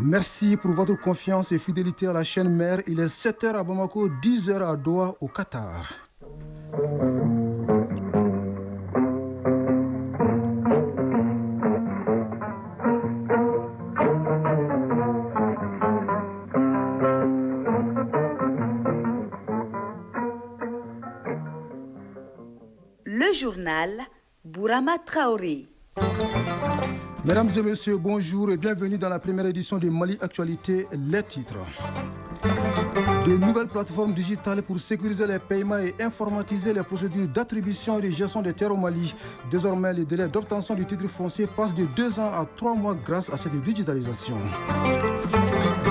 Merci pour votre confiance et fidélité à la chaîne mère. Il est 7 heures à Bamako, 10 heures à Doha au Qatar. Le journal Bourama Traoré. Mesdames et messieurs, bonjour et bienvenue dans la première édition de Mali Actualité, les titres. De nouvelles plateformes digitales pour sécuriser les paiements et informatiser les procédures d'attribution et de gestion des terres au Mali. Désormais, les délais d'obtention du titre foncier passent de 2 ans à 3 mois grâce à cette digitalisation.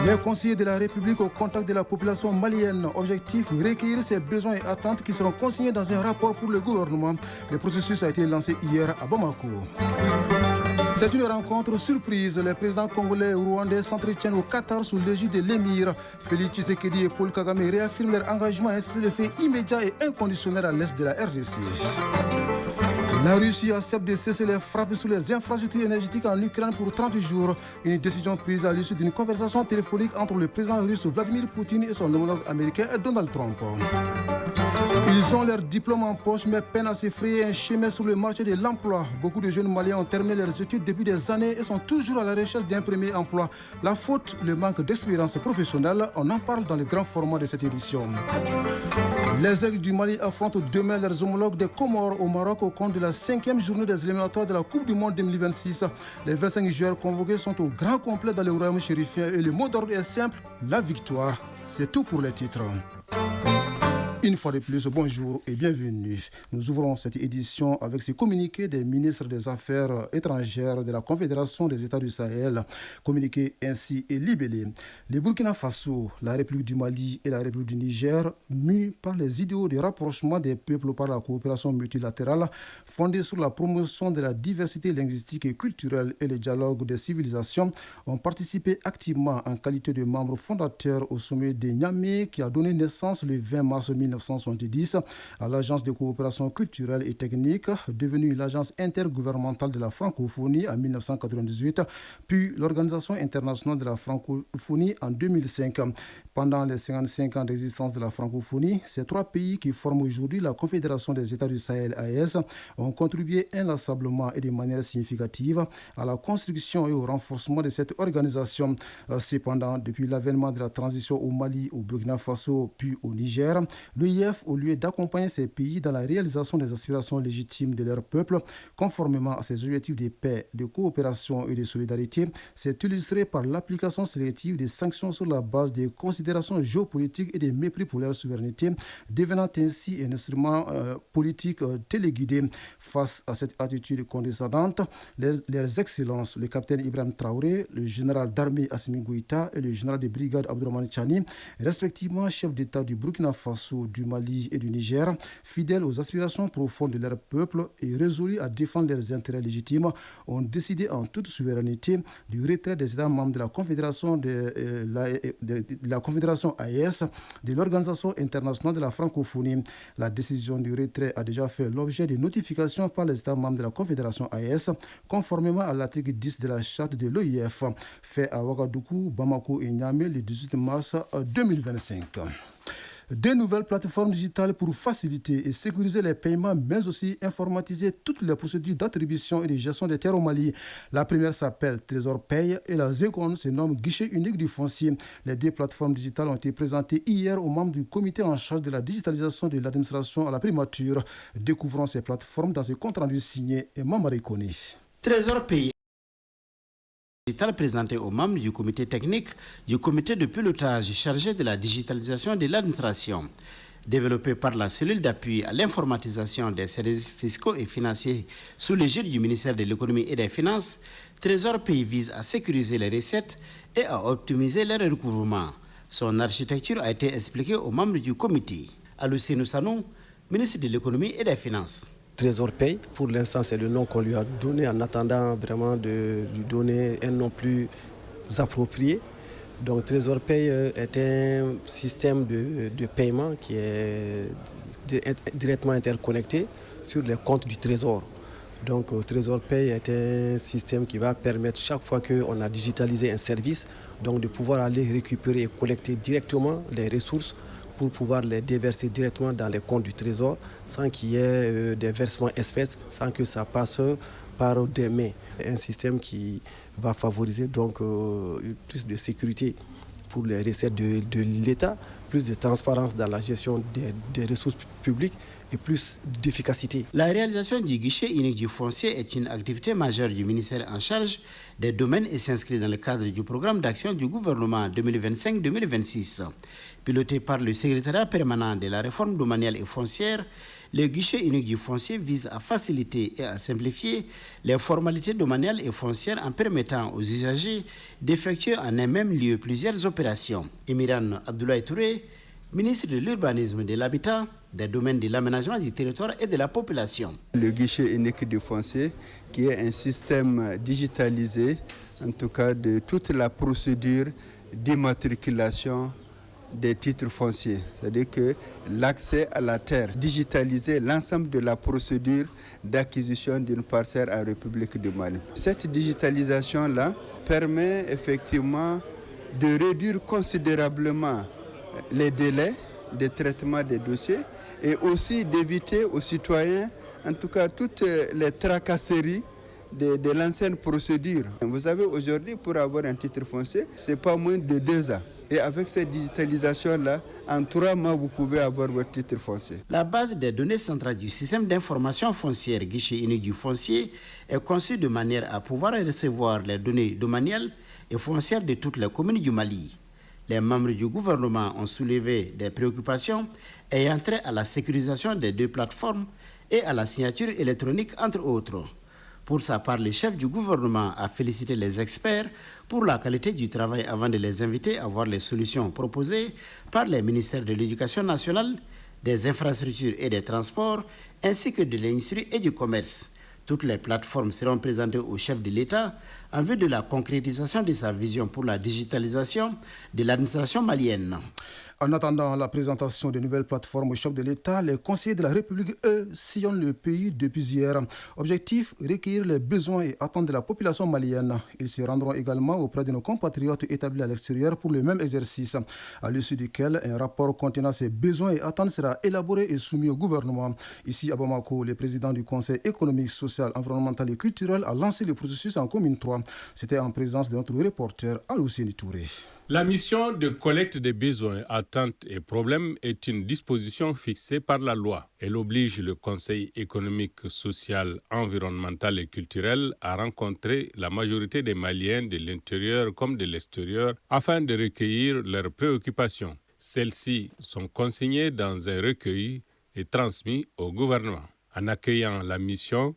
Les conseillers de la République au contact de la population malienne. Objectif, recueillir ses besoins et attentes qui seront consignés dans un rapport pour le gouvernement. Le processus a été lancé hier à Bamako. C'est une rencontre surprise. Les présidents congolais et rwandais s'entretiennent au Qatar sous l'égide de l'émir. Félix Tshisekedi et Paul Kagame réaffirment leur engagement à un cessez-le-feu immédiat et inconditionnel à l'est de la RDC. La Russie accepte de cesser les frappes sur les infrastructures énergétiques en Ukraine pour 30 jours. Une décision prise à l'issue d'une conversation téléphonique entre le président russe Vladimir Poutine et son homologue américain Donald Trump. Ils ont leur diplôme en poche mais peinent à se frayer un chemin sur le marché de l'emploi. Beaucoup de jeunes Maliens ont terminé leurs études depuis des années et sont toujours à la recherche d'un premier emploi. La faute, le manque d'expérience professionnelle, on en parle dans le grand format de cette édition. Les Aigles du Mali affrontent demain leurs homologues des Comores au Maroc au compte de la 5e journée des éliminatoires de la Coupe du Monde 2026. Les 25 joueurs convoqués sont au grand complet dans le royaume chérifien et le mot d'ordre est simple, la victoire. C'est tout pour les titres. Une fois de plus, bonjour et bienvenue. Nous ouvrons cette édition avec ces communiqués des ministres des Affaires étrangères de la Confédération des États du Sahel, communiqués ainsi et libellés. Le Burkina Faso, la République du Mali et la République du Niger, mus par les idéaux de rapprochement des peuples par la coopération multilatérale, fondée sur la promotion de la diversité linguistique et culturelle et le dialogue des civilisations, ont participé activement en qualité de membres fondateurs au sommet de Niamey qui a donné naissance le 20 mars 1970 à l'Agence de coopération culturelle et technique, devenue l'Agence intergouvernementale de la francophonie en 1998, puis l'Organisation internationale de la francophonie en 2005. Pendant les 55 ans d'existence de la francophonie, ces 3 pays qui forment aujourd'hui la Confédération des États du Sahel AES ont contribué inlassablement et de manière significative à la construction et au renforcement de cette organisation. Cependant, depuis l'avènement de la transition au Mali, au Burkina Faso, puis au Niger, l'OIF, au lieu d'accompagner ces pays dans la réalisation des aspirations légitimes de leur peuple, conformément à ses objectifs de paix, de coopération et de solidarité, s'est illustré par l'application sélective des sanctions sur la base des considérations géopolitiques et des mépris pour leur souveraineté, devenant ainsi un instrument politique téléguidé. Face à cette attitude condescendante, leurs excellences, le capitaine Ibrahim Traoré, le général d'armée Assimi Goïta et le général de brigade Abdourahmane Tchani, respectivement chef d'État du Burkina Faso, du Mali et du Niger, fidèles aux aspirations profondes de leur peuple et résolus à défendre leurs intérêts légitimes, ont décidé en toute souveraineté du retrait des États membres de la Confédération, la Confédération AES, de l'Organisation internationale de la francophonie. La décision du retrait a déjà fait l'objet de notifications par les États membres de la Confédération AES, conformément à l'article 10 de la charte de l'OIF, fait à Ouagadougou, Bamako et Niamey le 18 mars 2025. De nouvelles plateformes digitales pour faciliter et sécuriser les paiements, mais aussi informatiser toutes les procédures d'attribution et de gestion des terres au Mali. La première s'appelle Trésor Paye et la seconde se nomme Guichet unique du foncier. Les 2 plateformes digitales ont été présentées hier aux membres du comité en charge de la digitalisation de l'administration à la primature. Découvrons ces plateformes dans ce compte-rendu signé et Mamari Kone. Trésor Paye présenté aux membres du comité technique du comité de pilotage chargé de la digitalisation de l'administration. Développé par la cellule d'appui à l'informatisation des services fiscaux et financiers sous l'égide du ministère de l'économie et des finances, Trésor Pays vise à sécuriser les recettes et à optimiser leur recouvrement. Son architecture a été expliquée aux membres du comité. Alucine Sanou, ministre de l'économie et des finances. Trésor Paye, pour l'instant, c'est le nom qu'on lui a donné en attendant vraiment de lui donner un nom plus approprié. Donc Trésor Paye est un système de paiement qui est directement interconnecté sur les comptes du Trésor. Donc Trésor Paye est un système qui va permettre chaque fois qu'on a digitalisé un service, donc de pouvoir aller récupérer et collecter directement les ressources pour pouvoir les déverser directement dans les comptes du Trésor sans qu'il y ait des versements espèces, sans que ça passe par des mains. Un système qui va favoriser donc plus de sécurité pour les recettes de l'État, plus de transparence dans la gestion des ressources publiques et plus d'efficacité. La réalisation du guichet unique du foncier est une activité majeure du ministère en charge des domaines et s'inscrit dans le cadre du programme d'action du gouvernement 2025-2026. Piloté par le secrétariat permanent de la réforme domaniale et foncière, le guichet unique du foncier vise à faciliter et à simplifier les formalités domaniales et foncières en permettant aux usagers d'effectuer en un même lieu plusieurs opérations. Emirane Abdoulaye Touré, ministre de l'Urbanisme, de l'Habitat, des domaines de l'aménagement du territoire et de la population. Le guichet unique du foncier, qui est un système digitalisé, en tout cas de toute la procédure d'immatriculation des titres fonciers. C'est-à-dire que l'accès à la terre, digitaliser l'ensemble de la procédure d'acquisition d'une parcelle en République du Mali. Cette digitalisation-là permet effectivement de réduire considérablement les délais de traitement des dossiers et aussi d'éviter aux citoyens, en tout cas toutes les tracasseries de l'ancienne procédure. Vous savez, aujourd'hui, pour avoir un titre foncier, ce n'est pas moins de 2 ans. Et avec cette digitalisation-là, en 3 mois, vous pouvez avoir votre titre foncier. La base des données centrales du système d'information foncière guichet unique du foncier est conçue de manière à pouvoir recevoir les données domaniales et foncières de toutes les communes du Mali. Les membres du gouvernement ont soulevé des préoccupations ayant trait à la sécurisation des 2 plateformes et à la signature électronique, entre autres. Pour sa part, le chef du gouvernement a félicité les experts pour la qualité du travail avant de les inviter à voir les solutions proposées par les ministères de l'Éducation nationale, des infrastructures et des transports, ainsi que de l'industrie et du commerce. Toutes les plateformes seront présentées au chef de l'État en vue de la concrétisation de sa vision pour la digitalisation de l'administration malienne. En attendant la présentation des nouvelles plateformes au chef de l'État, les conseillers de la République, eux, sillonnent le pays depuis hier. Objectif, recueillir les besoins et attentes de la population malienne. Ils se rendront également auprès de nos compatriotes établis à l'extérieur pour le même exercice, à l'issue duquel un rapport contenant ces besoins et attentes sera élaboré et soumis au gouvernement. Ici à Bamako, le président du Conseil économique, social, environnemental et culturel a lancé le processus en commune 3. C'était en présence de notre reporter Alousseni Touré. La mission de collecte des besoins, attentes et problèmes est une disposition fixée par la loi. Elle oblige le Conseil économique, social, environnemental et culturel à rencontrer la majorité des Maliens de l'intérieur comme de l'extérieur afin de recueillir leurs préoccupations. Celles-ci sont consignées dans un recueil et transmises au gouvernement. En accueillant la mission,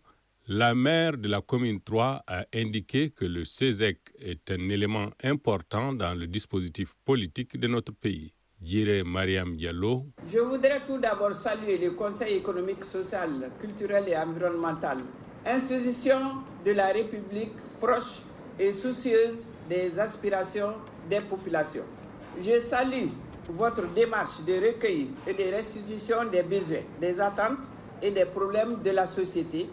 la maire de la commune 3 a indiqué que le CESEC est un élément important dans le dispositif politique de notre pays. Djire Mariam Diallo. Je voudrais tout d'abord saluer le Conseil économique, social, culturel et environnemental, institution de la République proche et soucieuse des aspirations des populations. Je salue votre démarche de recueil et de restitution des besoins, des attentes et des problèmes de la société,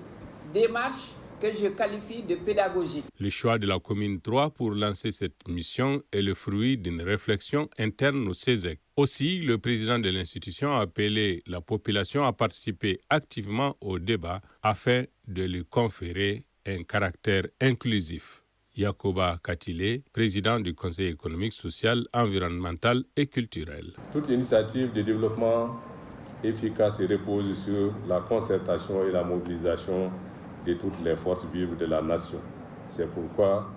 démarche que je qualifie de pédagogique. Le choix de la commune 3 pour lancer cette mission est le fruit d'une réflexion interne au CESEC. Aussi, le président de l'institution a appelé la population à participer activement au débat afin de lui conférer un caractère inclusif. Yacoba Katile, président du Conseil économique, social, environnemental et culturel. Toute initiative de développement efficace repose sur la concertation et la mobilisation de toutes les forces vives de la nation. C'est pourquoi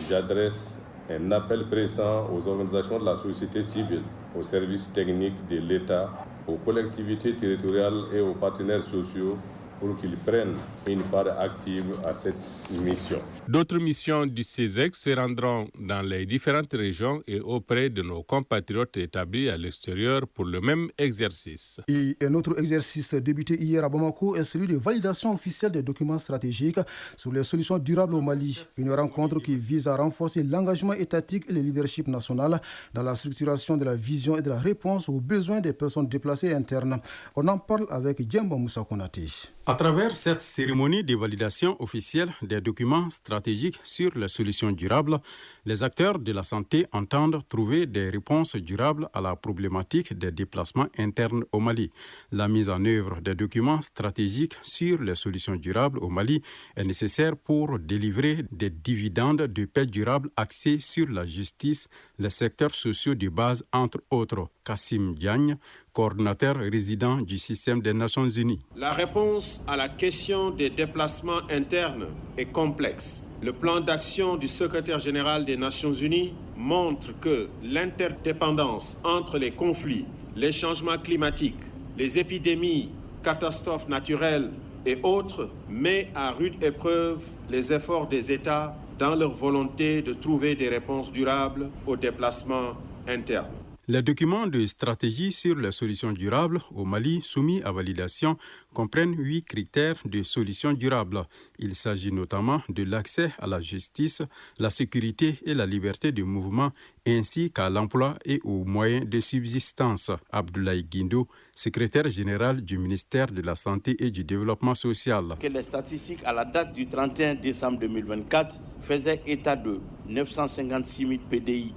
j'adresse un appel pressant aux organisations de la société civile, aux services techniques de l'État, aux collectivités territoriales et aux partenaires sociaux pour qu'ils prennent une part active à cette mission. D'autres missions du CESEC se rendront dans les différentes régions et auprès de nos compatriotes établis à l'extérieur pour le même exercice. Et un autre exercice débuté hier à Bamako est celui de validation officielle des documents stratégiques sur les solutions durables au Mali. Une rencontre qui vise à renforcer l'engagement étatique et le leadership national dans la structuration de la vision et de la réponse aux besoins des personnes déplacées internes. On en parle avec Djemba Moussa Konaté. À travers cette cérémonie de validation officielle des documents stratégiques sur les solutions durables, les acteurs de la santé entendent trouver des réponses durables à la problématique des déplacements internes au Mali. La mise en œuvre des documents stratégiques sur les solutions durables au Mali est nécessaire pour délivrer des dividendes de paix durable axés sur la justice, les secteurs sociaux de base, entre autres. Kassim Diagne, coordinateur résident du système des Nations Unies. La réponse à la question des déplacements internes est complexe. Le plan d'action du secrétaire général des Nations Unies montre que l'interdépendance entre les conflits, les changements climatiques, les épidémies, catastrophes naturelles et autres met à rude épreuve les efforts des États dans leur volonté de trouver des réponses durables aux déplacements internes. Les documents de stratégie sur les solutions durables au Mali soumis à validation comprennent 8 critères de solutions durables. Il s'agit notamment de l'accès à la justice, la sécurité et la liberté de mouvement, ainsi qu'à l'emploi et aux moyens de subsistance. Abdoulaye Guindo, secrétaire général du ministère de la Santé et du Développement social. Que les statistiques à la date du 31 décembre 2024 faisaient état de 956 000 PDI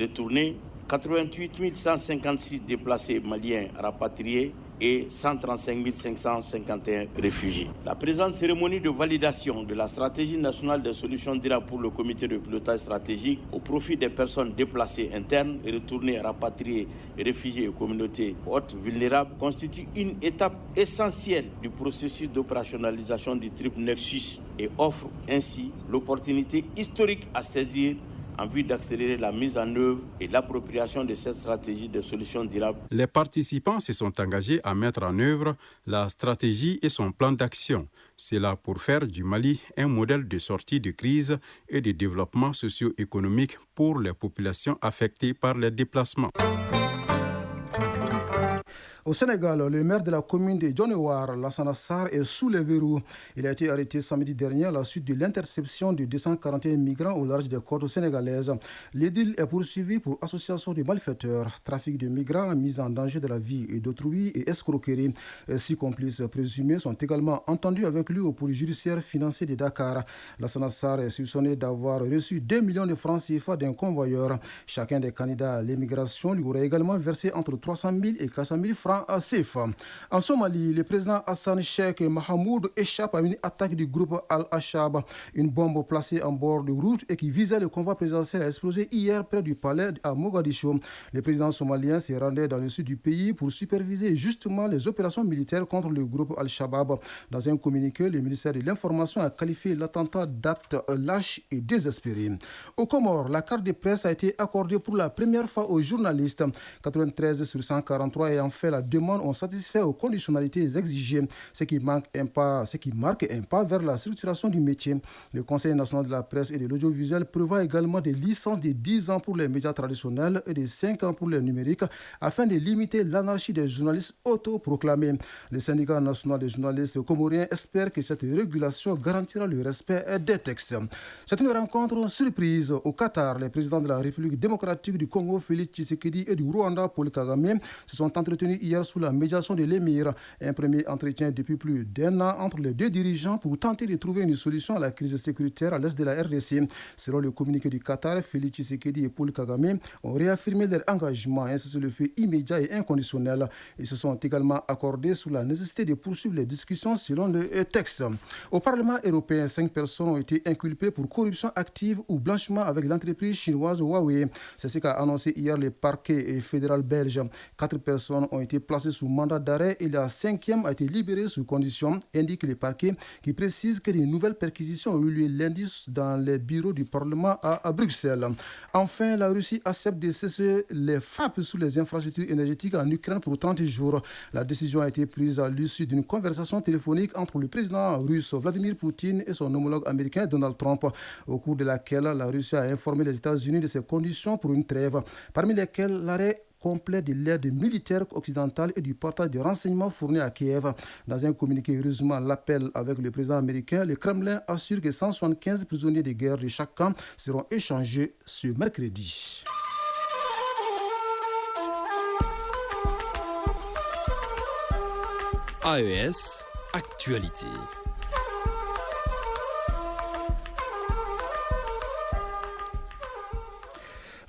retournés, 88 156 déplacés maliens rapatriés et 135 551 réfugiés. La présente cérémonie de validation de la stratégie nationale des solutions durables pour le comité de pilotage stratégique au profit des personnes déplacées internes et retournées rapatriées et réfugiées aux communautés hautes vulnérables constitue une étape essentielle du processus d'opérationnalisation du triple nexus et offre ainsi l'opportunité historique à saisir en vue d'accélérer la mise en œuvre et l'appropriation de cette stratégie de solutions durables. Les participants se sont engagés à mettre en œuvre la stratégie et son plan d'action. Cela pour faire du Mali un modèle de sortie de crise et de développement socio-économique pour les populations affectées par les déplacements. Au Sénégal, le maire de la commune de Dionewar, Lassana Sarr, est sous les verrous. Il a été arrêté samedi dernier à la suite de l'interception de 241 migrants au large des côtes sénégalaises. L'édile est poursuivi pour association de malfaiteurs, trafic de migrants, mise en danger de la vie et d'autrui et escroquerie. 6 complices présumés sont également entendus avec lui au pôle judiciaire financier de Dakar. Lassana Sarr est soupçonné d'avoir reçu 2 millions de francs CFA d'un convoyeur. Chacun des candidats à l'immigration lui aurait également versé entre 300 000 et 400 000 francs à CFA. En Somalie, le président Hassan Sheikh Mahamoud échappe à une attaque du groupe Al-Ashab. Une bombe placée en bord de route et qui visait le convoi présidentiel a explosé hier près du palais à Mogadiscio. Le président somalien s'est rendu dans le sud du pays pour superviser justement les opérations militaires contre le groupe Al-Shabaab. Dans un communiqué, le ministère de l'Information a qualifié l'attentat d'acte lâche et désespéré. Au Comores, la carte de presse a été accordée pour la première fois aux journalistes. 93 sur 143 ayant fait la demande ont satisfait aux conditionnalités exigées, ce qui marque un pas vers la structuration du métier. Le Conseil national de la presse et de l'audiovisuel prévoit également des licences de 10 ans pour les médias traditionnels et de 5 ans pour les numériques afin de limiter l'anarchie des journalistes autoproclamés. Le syndicat national des journalistes comoriens espère que cette régulation garantira le respect des textes. C'est une rencontre surprise au Qatar. Les présidents de la République démocratique du Congo, Félix Tshisekedi, et du Rwanda, Paul Kagame, se sont entretenus hier sous la médiation de l'émir. Un premier entretien depuis plus d'1 an entre les deux dirigeants pour tenter de trouver une solution à la crise sécuritaire à l'est de la RDC. Selon le communiqué du Qatar, Félix Tshisekedi et Paul Kagame ont réaffirmé leur engagement à un cessez-le-feu immédiat et inconditionnel. Ils se sont également accordés sur la nécessité de poursuivre les discussions selon le texte. Au Parlement européen, 5 personnes ont été inculpées pour corruption active ou blanchiment avec l'entreprise chinoise Huawei. C'est ce qu'a annoncé hier le parquet fédéral belge. 4 personnes ont été placées sous mandat d'arrêt et la 5e a été libérée sous condition, indique le parquet, qui précise que de nouvelles perquisitions ont eu lieu lundi dans les bureaux du Parlement à Bruxelles. Enfin, la Russie accepte de cesser les frappes sur les infrastructures énergétiques en Ukraine pour 30 jours. La décision a été prise à l'issue d'une conversation téléphonique entre le président russe Vladimir Poutine et son homologue américain Donald Trump, au cours de laquelle la Russie a informé les États-Unis de ses conditions pour une trêve, parmi lesquelles l'arrêt complet de l'aide militaire occidentale et du partage de renseignements fournis à Kiev. Dans un communiqué heureusement l'appel avec le président américain, le Kremlin assure que 175 prisonniers de guerre de chaque camp seront échangés ce mercredi. AES Actualité.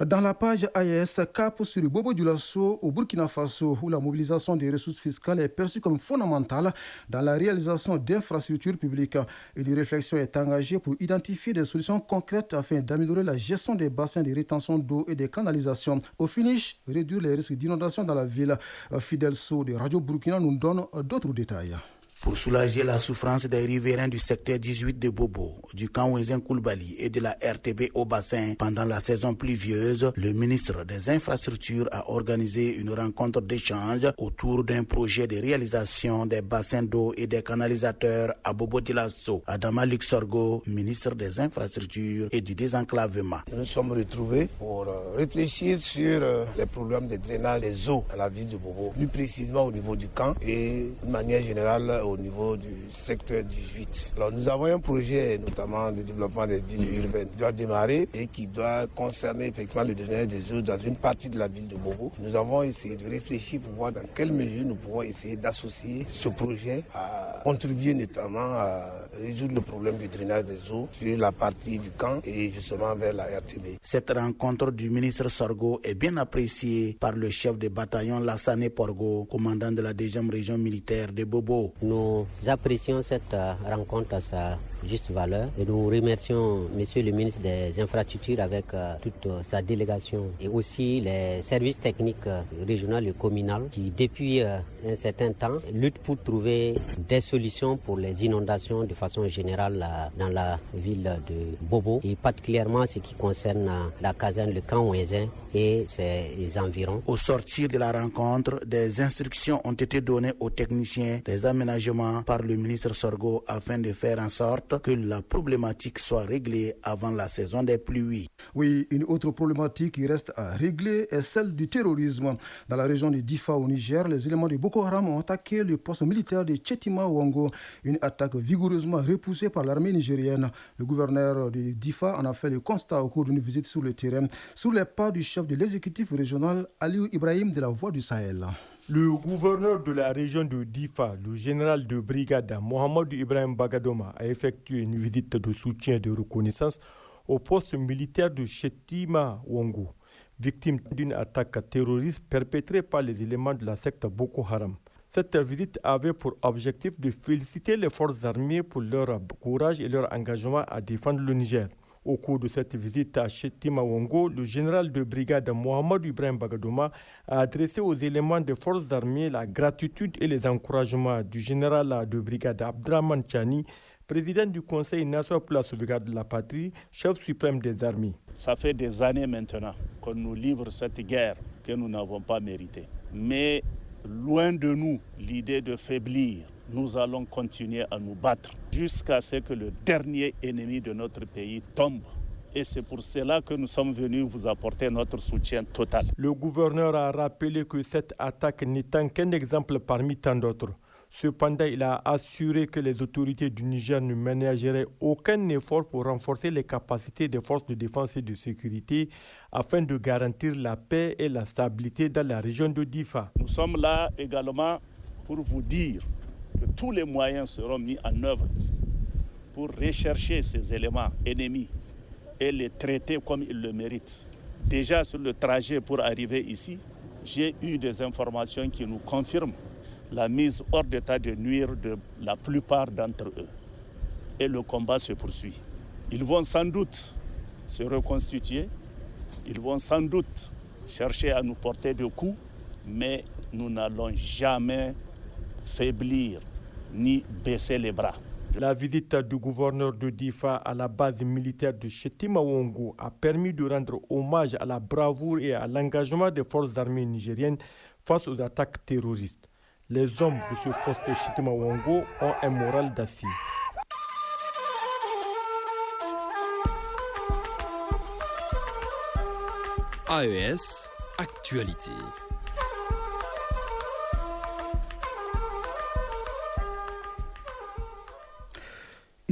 Dans la page AES, cap sur le Bobo Dioulasso au Burkina Faso, où la mobilisation des ressources fiscales est perçue comme fondamentale dans la réalisation d'infrastructures publiques. Une réflexion est engagée pour identifier des solutions concrètes afin d'améliorer la gestion des bassins de rétention d'eau et des canalisations. Au finish, réduire les risques d'inondation dans la ville. Fidel Sow de Radio Burkina nous donne d'autres détails. Pour soulager la souffrance des riverains du secteur 18 de Bobo, du camp Ouézin Koulibaly et de la RTB au bassin pendant la saison pluvieuse, le ministre des Infrastructures a organisé une rencontre d'échange autour d'un projet de réalisation des bassins d'eau et des canalisateurs à Bobo Dioulasso. Adama Luc Sorgho, ministre des Infrastructures et du désenclavement. Nous nous sommes retrouvés pour réfléchir sur les problèmes de drainage des eaux à la ville de Bobo, plus précisément au niveau du camp et de manière générale au niveau du secteur 18. Alors nous avons un projet notamment de développement des villes urbaines qui doit démarrer et qui doit concerner effectivement le drainage des eaux dans une partie de la ville de Bobo. Nous avons essayé de réfléchir pour voir dans quelle mesure nous pouvons essayer d'associer ce projet à contribuer notamment à résoudre le problème du drainage des eaux sur la partie du camp et justement vers la RTB. Cette rencontre du ministre Sorgho est bien appréciée par le chef de bataillon Lassane Porgo, commandant de la 2e région militaire de Bobo. Nous apprécions cette rencontre à sa juste valeur et nous remercions Monsieur le ministre des Infrastructures avec toute sa délégation et aussi les services techniques régionaux et communaux qui depuis un certain temps luttent pour trouver des solutions pour les inondations de façon générale dans la ville de Bobo et particulièrement ce qui concerne la caserne, le camp Ouézin et ses environs. Au sortir de la rencontre, des instructions ont été données aux techniciens des aménagements par le ministre Sorgho afin de faire en sorte que la problématique soit réglée avant la saison des pluies. Oui, une autre problématique qui reste à régler est celle du terrorisme. Dans la région de Difa au Niger, les éléments de Boko Haram ont attaqué le poste militaire de Tchetima Wango, une attaque vigoureusement repoussée par l'armée nigérienne. Le gouverneur de Difa en a fait le constat au cours d'une visite sur le terrain, sous les pas du chef de l'exécutif régional Aliou Ibrahim de la Voix du Sahel. Le gouverneur de la région de Difa, le général de brigade Mohamed Ibrahim Bagadoma, a effectué une visite de soutien et de reconnaissance au poste militaire de Tchetima Wango, victime d'une attaque terroriste perpétrée par les éléments de la secte Boko Haram. Cette visite avait pour objectif de féliciter les forces armées pour leur courage et leur engagement à défendre le Niger. Au cours de cette visite à Tchetima Wango, le général de brigade Mohamed Ibrahim Bagadoma a adressé aux éléments des forces armées la gratitude et les encouragements du général de brigade Abdraman Chani, président du Conseil national pour la sauvegarde de la patrie, chef suprême des armées. Ça fait des années maintenant qu'on nous livre cette guerre que nous n'avons pas méritée. Mais loin de nous l'idée de faiblir. Nous allons continuer à nous battre jusqu'à ce que le dernier ennemi de notre pays tombe. Et c'est pour cela que nous sommes venus vous apporter notre soutien total. Le gouverneur a rappelé que cette attaque n'étant qu'un exemple parmi tant d'autres. Cependant, il a assuré que les autorités du Niger ne ménageraient aucun effort pour renforcer les capacités des forces de défense et de sécurité afin de garantir la paix et la stabilité dans la région de Difa. Nous sommes là également pour vous dire que tous les moyens seront mis en œuvre pour rechercher ces éléments ennemis et les traiter comme ils le méritent. Déjà sur le trajet pour arriver ici, j'ai eu des informations qui nous confirment la mise hors d'état de nuire de la plupart d'entre eux. Et le combat se poursuit. Ils vont sans doute se reconstituer, ils vont sans doute chercher à nous porter des coups, mais nous n'allons jamais faiblir ni baisser les bras. La visite du gouverneur de Difa à la base militaire de Tchetima Wango a permis de rendre hommage à la bravoure et à l'engagement des forces armées nigériennes face aux attaques terroristes. Les hommes de ce poste de Tchetima Wango ont un moral d'acier. AES, actualité.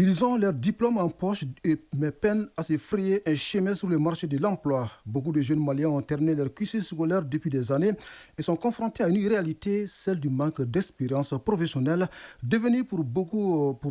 Ils ont leur diplôme en poche mais peinent à se frayer un chemin sur le marché de l'emploi. Beaucoup de jeunes Maliens ont terminé leur cursus scolaire depuis des années et sont confrontés à une réalité, celle du manque d'expérience professionnelle, devenu pour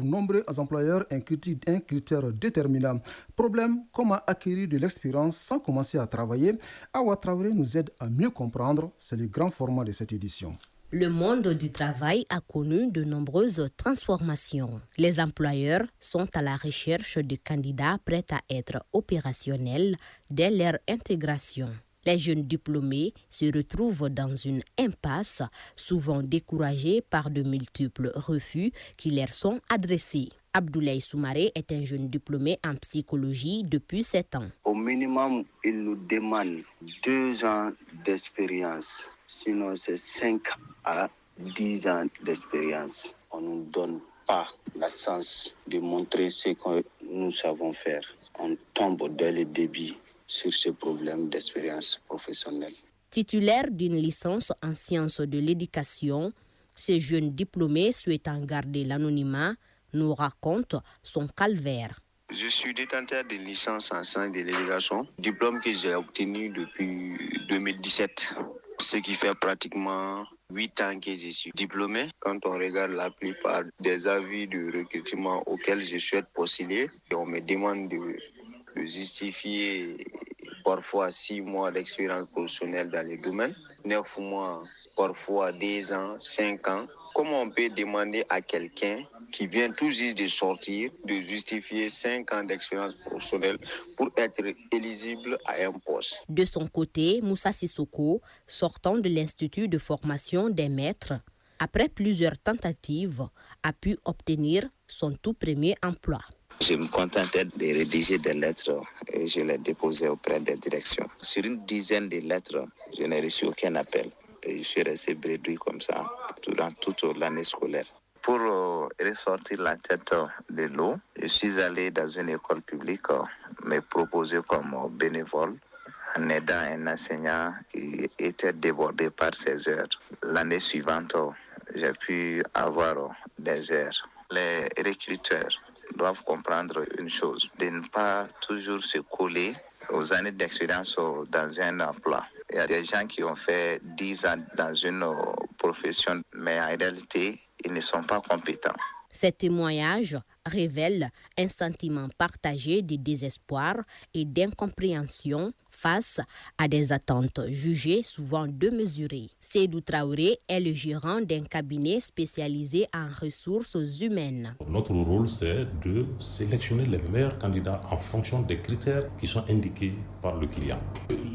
nombreux employeurs un critère déterminant. Problème, comment acquérir de l'expérience sans commencer à travailler? Awa Traoré nous aide à mieux comprendre. C'est le grand format de cette édition. Le monde du travail a connu de nombreuses transformations. Les employeurs sont à la recherche de candidats prêts à être opérationnels dès leur intégration. Les jeunes diplômés se retrouvent dans une impasse, souvent découragés par de multiples refus qui leur sont adressés. Abdoulaye Soumaré est un jeune diplômé en psychologie depuis 7 ans. Au minimum, il nous demande 2 ans d'expérience. Sinon, c'est 5 à 10 ans d'expérience. On ne nous donne pas la chance de montrer ce que nous savons faire. On tombe dès le début sur ce problème d'expérience professionnelle. Titulaire d'une licence en sciences de l'éducation, ce jeune diplômé souhaitant garder l'anonymat nous raconte son calvaire. Je suis détenteur d'une licence en sciences de l'éducation, diplôme que j'ai obtenu depuis 2017. Ce qui fait pratiquement 8 ans que je suis diplômé. Quand on regarde la plupart des avis de recrutement auxquels je souhaite postuler, on me demande de justifier parfois 6 mois d'expérience professionnelle dans le domaine, 9 mois, parfois 2 ans, 5 ans. Comment on peut demander à quelqu'un qui vient tout juste de sortir de justifier 5 ans d'expérience professionnelle pour être éligible à un poste? De son côté, Moussa Sissoko, sortant de l'Institut de formation des maîtres, après plusieurs tentatives, a pu obtenir son tout premier emploi. Je me contentais de rédiger des lettres et je les déposais auprès des directions. Sur une dizaine de lettres, je n'ai reçu aucun appel. Et je suis resté bredouille comme ça durant toute l'année scolaire. Pour ressortir la tête de l'eau, je suis allé dans une école publique me proposer comme bénévole en aidant un enseignant qui était débordé par ses heures. L'année suivante, j'ai pu avoir des heures. Les recruteurs doivent comprendre une chose, de ne pas toujours se coller aux années d'expérience dans un emploi. Il y a des gens qui ont fait 10 ans dans une profession, mais en réalité, ils ne sont pas compétents. Ces témoignages révèlent un sentiment partagé de désespoir et d'incompréhension face à des attentes jugées souvent démesurées. Seydou Traoré est le gérant d'un cabinet spécialisé en ressources humaines. Notre rôle, c'est de sélectionner les meilleurs candidats en fonction des critères qui sont indiqués par le client.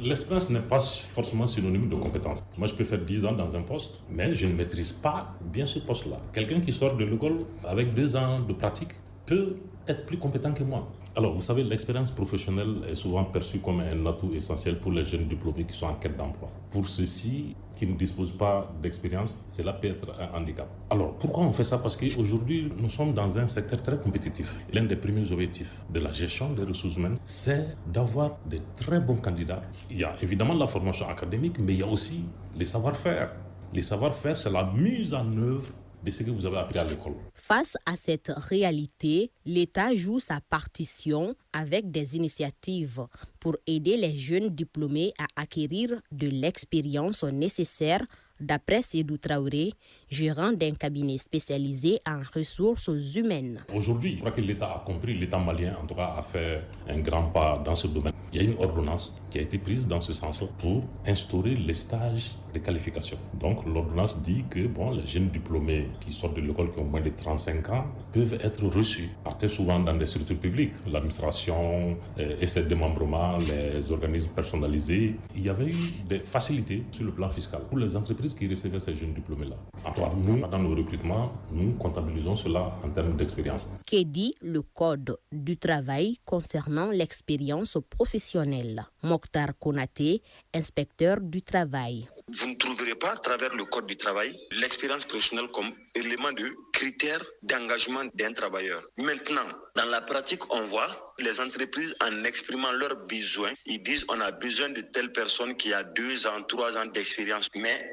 L'expérience n'est pas forcément synonyme de compétence. Moi, je peux faire 10 ans dans un poste, mais je ne maîtrise pas bien ce poste-là. Quelqu'un qui sort de l'école avec 2 ans de pratique peut être plus compétent que moi. Alors, vous savez, l'expérience professionnelle est souvent perçue comme un atout essentiel pour les jeunes diplômés qui sont en quête d'emploi. Pour ceux-ci qui ne disposent pas d'expérience, cela peut être un handicap. Alors, pourquoi on fait ça? Parce qu'aujourd'hui, nous sommes dans un secteur très compétitif. L'un des premiers objectifs de la gestion des ressources humaines, c'est d'avoir de très bons candidats. Il y a évidemment la formation académique, mais il y a aussi les savoir-faire. Les savoir-faire, c'est la mise en œuvre de ce que vous avez appris à l'école. Face à cette réalité, l'État joue sa partition avec des initiatives pour aider les jeunes diplômés à acquérir de l'expérience nécessaire, d'après Seydou Traoré, gérant d'un cabinet spécialisé en ressources humaines. Aujourd'hui, je crois que l'État a compris, l'État malien en tout cas a fait un grand pas dans ce domaine. Il y a une ordonnance qui a été prise dans ce sens pour instaurer les stages de qualification. Donc l'ordonnance dit que les jeunes diplômés qui sortent de l'école qui ont moins de 35 ans peuvent être reçus. Partent souvent dans des structures publiques, l'administration et ses démembrements, les organismes personnalisés. Il y avait eu des facilités sur le plan fiscal pour les entreprises qui recevaient ces jeunes diplômés-là. Alors nous, dans nos recrutements, nous comptabilisons cela en termes d'expérience. Qu'est dit le Code du travail concernant l'expérience professionnelle? Mokhtar Konaté, inspecteur du travail. Vous ne trouverez pas à travers le Code du travail l'expérience professionnelle comme élément de critère d'engagement d'un travailleur. Maintenant, dans la pratique, on voit les entreprises en exprimant leurs besoins. Ils disent on a besoin de telle personne qui a 2 ans, 3 ans d'expérience. Mais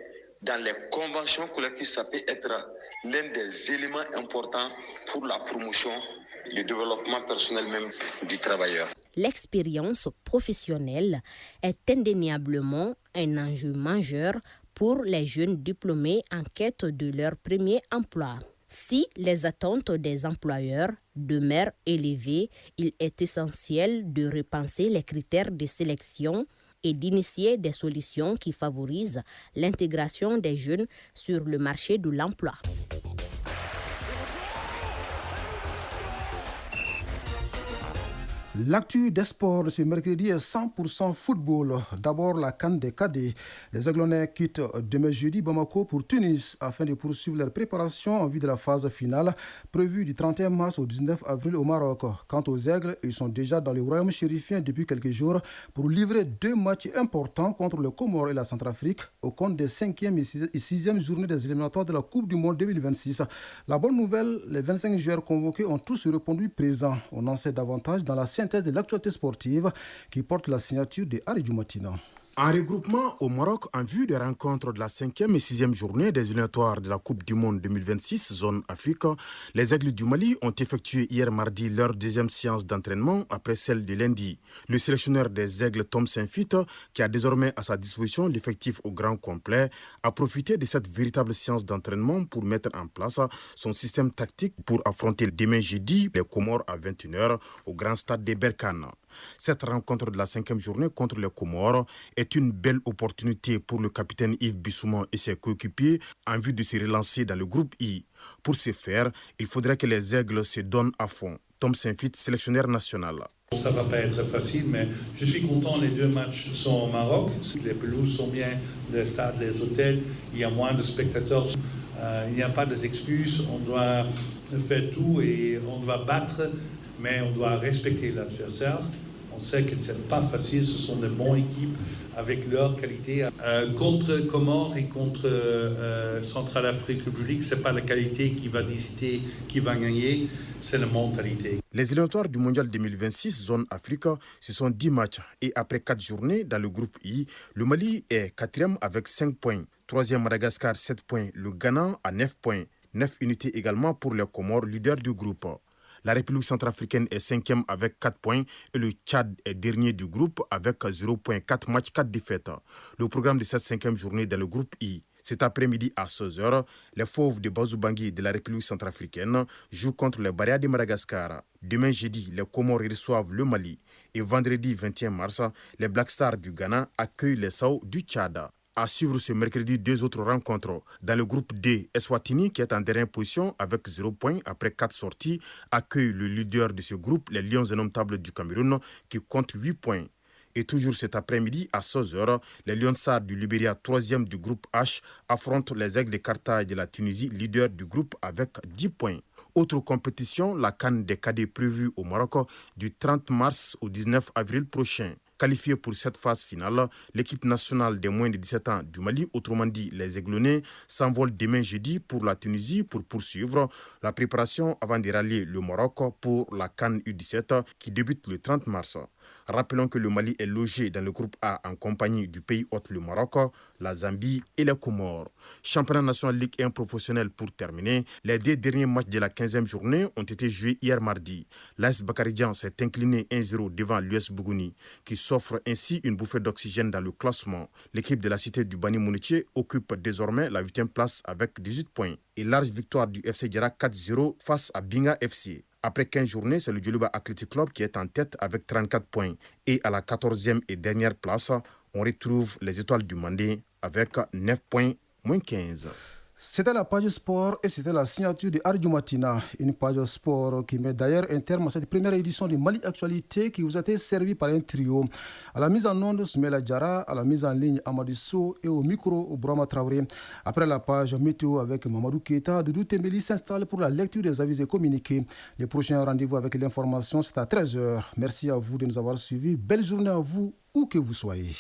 dans les conventions collectives, ça peut être l'un des éléments importants pour la promotion le développement personnel même du travailleur. L'expérience professionnelle est indéniablement un enjeu majeur pour les jeunes diplômés en quête de leur premier emploi. Si les attentes des employeurs demeurent élevées, il est essentiel de repenser les critères de sélection et d'initier des solutions qui favorisent l'intégration des jeunes sur le marché de l'emploi. L'actu des sports de ce mercredi est 100% football. D'abord, la CAN des cadets. Les Aiglonnais quittent demain jeudi Bamako pour Tunis afin de poursuivre leur préparation en vue de la phase finale prévue du 31 mars au 19 avril au Maroc. Quant aux Aigles, ils sont déjà dans le royaume chérifien depuis quelques jours pour livrer 2 matchs importants contre le Comores et la Centrafrique au compte des 5e et 6e journées des éliminatoires de la Coupe du Monde 2026. La bonne nouvelle, les 25 joueurs convoqués ont tous répondu présents. On en sait davantage dans la synthèse de l'actualité sportive qui porte la signature de Aridou Matina. En regroupement au Maroc en vue des rencontres de la 5e et 6e journée des éliminatoires de la Coupe du Monde 2026 zone Afrique, les Aigles du Mali ont effectué hier mardi leur 2e séance d'entraînement après celle de lundi. Le sélectionneur des Aigles, Tom Saint-Fit, qui a désormais à sa disposition l'effectif au grand complet, a profité de cette véritable séance d'entraînement pour mettre en place son système tactique pour affronter demain jeudi les Comores à 21h au grand stade de Berkane. Cette rencontre de la 5e journée contre les Comores est une belle opportunité pour le capitaine Yves Bissouma et ses coéquipiers en vue de se relancer dans le groupe I. Pour ce faire, il faudrait que les Aigles se donnent à fond. Tom Saint-Fit, sélectionneur national. Ça ne va pas être facile, mais je suis content. Les 2 matchs sont au Maroc. Les pelouses sont bien, les stades, les hôtels. Il y a moins de spectateurs. Il n'y a pas d'excuses. On doit faire tout et on doit battre, mais on doit respecter l'adversaire. On sait que ce n'est pas facile, ce sont de bonnes équipes avec leur qualité. Contre Comores et contre Centrafrique République, ce n'est pas la qualité qui va décider qui va gagner, c'est la mentalité. Les éliminatoires du Mondial 2026 zone Afrique, ce sont 10 matchs et après 4 journées dans le groupe I, le Mali est 4e avec 5 points, 3e Madagascar 7 points, le Ghana à 9 points, 9 unités également pour les Comores, leader du groupe. La République centrafricaine est 5e avec 4 points et le Tchad est dernier du groupe avec 0 points, 4 matchs, 4 défaites. Le programme de cette 5e journée dans le groupe I. Cet après-midi à 16h, les Fauves de Bazou-Bangui de la République centrafricaine jouent contre les Barrières de Madagascar. Demain jeudi, les Comores reçoivent le Mali. Et vendredi 21 mars, les Black Stars du Ghana accueillent les Sao du Tchad. À suivre ce mercredi 2 autres rencontres. Dans le groupe D, Eswatini, qui est en dernière position avec 0 points après 4 sorties, accueille le leader de ce groupe, les Lions indomptables du Cameroun, qui compte 8 points. Et toujours cet après-midi, à 16h, les Lionsards du Libéria, 3e du groupe H, affrontent les Aigles de Carthage de la Tunisie, leader du groupe avec 10 points. Autre compétition, la CAN des cadets prévue au Maroc du 30 mars au 19 avril prochain. Qualifiée pour cette phase finale, l'équipe nationale des moins de 17 ans du Mali, autrement dit les Aiglonnais, s'envole demain jeudi pour la Tunisie pour poursuivre la préparation avant de rallier le Maroc pour la CAN U17 qui débute le 30 mars. Rappelons que le Mali est logé dans le groupe A en compagnie du pays hôte le Maroc, la Zambie et les Comores. Championnat national Ligue 1 professionnel pour terminer, les 2 derniers matchs de la 15e journée ont été joués hier mardi. L'AS Bakaridjan s'est incliné 1-0 devant l'US Bougouni qui s'offre ainsi une bouffée d'oxygène dans le classement. L'équipe de la cité du Bani Mounitié occupe désormais la 8e place avec 18 points. Et large victoire du FC Djara 4-0 face à Binga FC. Après 15 journées, c'est le Djoluba Athletic Club qui est en tête avec 34 points. Et à la 14e et dernière place, on retrouve les Étoiles du Mandé avec 9 points, moins 15. C'était la page sport et c'était la signature de Aridou Matina, une page sport qui met d'ailleurs un terme à cette première édition de Mali Actualité qui vous a été servie par un trio. À la mise en onde, Soumela Diarra, à la mise en ligne, Amadou Sow et au micro, Brahma Traoré. Après la page météo avec Mamadou Keita, Doudou Tembeli s'installe pour la lecture des avis et communiqués. Les prochains rendez-vous avec l'information, c'est à 13h. Merci à vous de nous avoir suivis. Belle journée à vous, où que vous soyez.